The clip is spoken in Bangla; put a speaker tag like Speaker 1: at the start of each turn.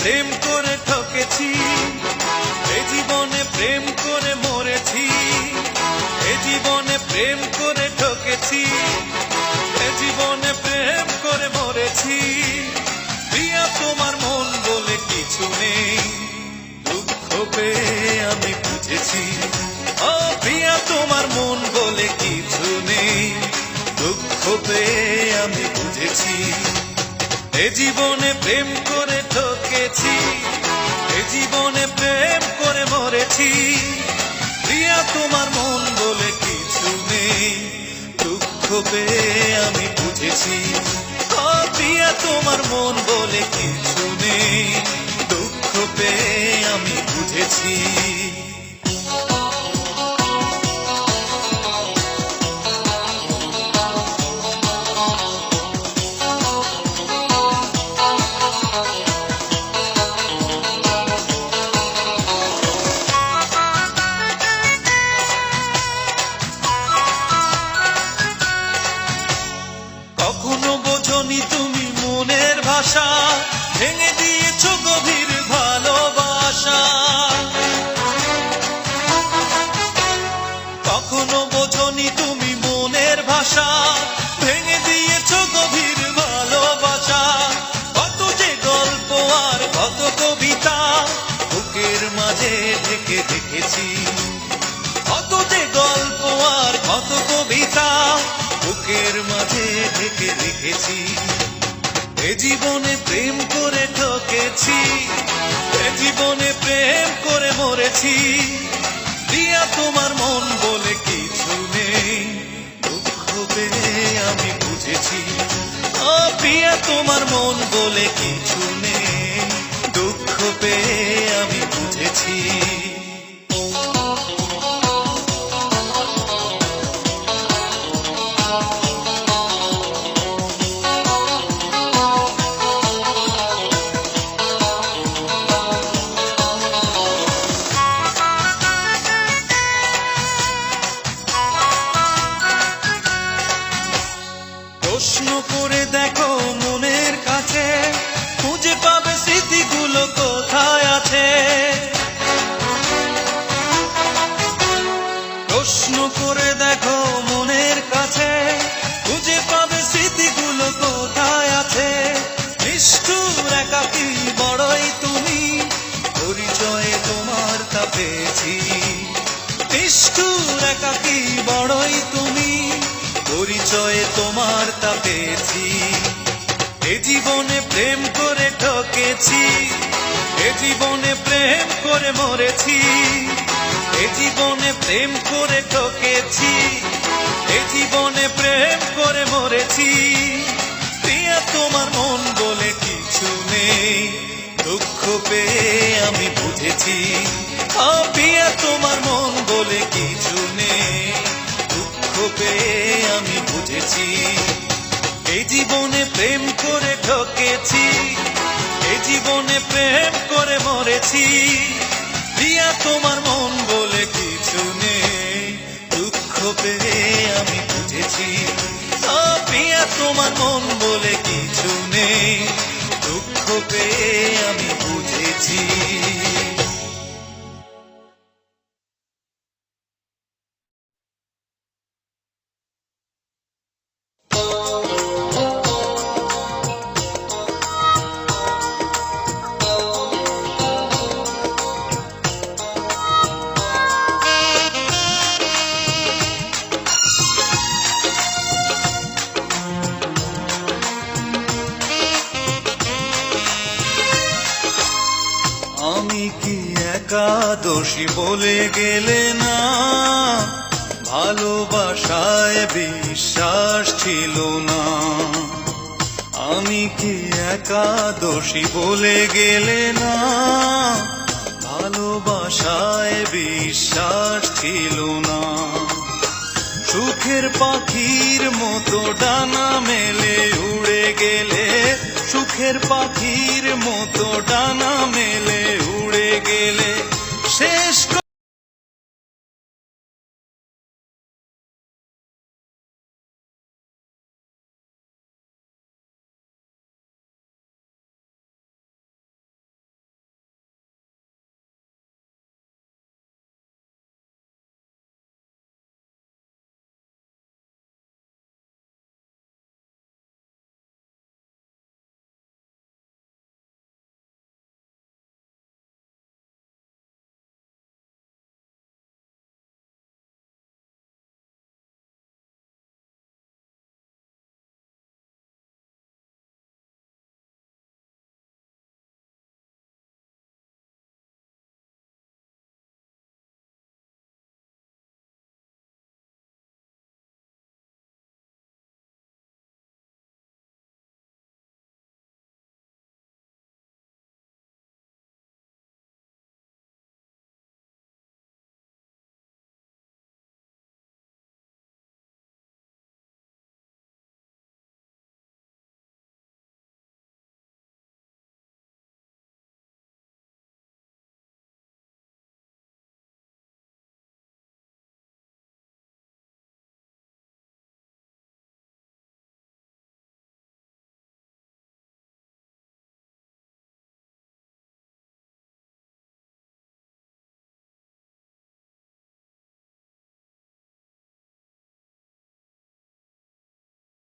Speaker 1: প্রেম করে ঠকেছি, এ জীবনে প্রেম করে মরেছি, এ জীবনে প্রেম করে ঠকেছি, এ জীবনে প্রেম করে মরেছি। প্রিয়া তোমার মন বলে কিছু নেই, দুঃখ পেয়ে আমি বুঝেছি। ও প্রিয়া তোমার মন বলে কিছু নেই, দুঃখ পেয়ে আমি বুঝেছি। এ জীবনে প্রেম করে ঠকেছি, এ জীবনে প্রেম করে মরেছি। প্রিয়া তোমার মন বলে কিছু নেই, দুঃখ পেয়ে আমি বুঝেছি। ও প্রিয়া তোমার মন বলে কিছু নেই, দুঃখ পেয়ে আমি বুঝেছি। কখনো বোঝনি তুমি মনের ভাষা, ভেঙে দিয়েছো গভীর ভালোবাসা। কখনো বোঝনি তুমি মনের ভাষা, ভেঙে দিয়েছো গভীর ভালোবাসা। কত যে গল্প আর কত কবিতা বুকের মাঝে ঢেকে রেখেছি, কত যে গল্প আর কত কবিতা বুকের মাঝে ঢেকে রেখেছি। এ জীবনে প্রেম করে ঠকেছি, এ জীবনে প্রেম করে মরেছি। প্রিয়া তোমার মন বলে কিছু নেই, দুঃখ পেয়ে আমি বুঝেছি। ও প্রিয়া তোমার মন বলে কিছু নেই, দুঃখ পেয়ে আমি বুঝেছি। প্রশ্ন করে দেখো মনের কাছে, খুঁজে পাবে স্মৃতিগুলো কোথায় আছে। প্রশ্ন করে দেখো মনের কাছে, খুঁজে পাবে স্মৃতিগুলো কোথায় আছে। নিষ্ঠুর একাকী বড়ই তুমি, পরিচয়ে তোমার তা পেয়েছি। নিষ্ঠুর একাকী বড়ই তুমি, পরিচয়ে তোমার তা পেয়েছি। এ জীবনে প্রেম করে ঠকেছি, এ জীবনে প্রেম করে মরেছি। এ জীবনে প্রেম করে ঠকেছি, এ জীবনে প্রেম করে মরেছি। প্রিয়া তোমার মন বলে কিছু নেই, দুঃখ পেয়ে আমি বুঝেছি। ও প্রিয়া তোমার মন বলে কিছু নেই, দুঃখ পেয়ে আমি বুঝেছি। এই জীবনে প্রেম করে ঠকেছি, এই জীবনে প্রেম করে মরেছি। প্রিয়া তোমার মন বলে কিছু নেই, দুঃখ পেয়ে আমি বুঝেছি। ও প্রিয়া তোমার মন বলে কিছু নেই, দুঃখ পেয়ে আমি বুঝেছি। আমি কি একাদশী বলে গেলে না, ভালোবাসায় বিশ্বাস ছিল না। আমি কি একাদশী বলে গেলে না, ভালোবাসায় বিশ্বাস ছিল না। সুখের পাখির মতো ডানা মেলে উড়ে গেলে, সুখের পাখির মতো ডানা মেলে উড়ে গেলে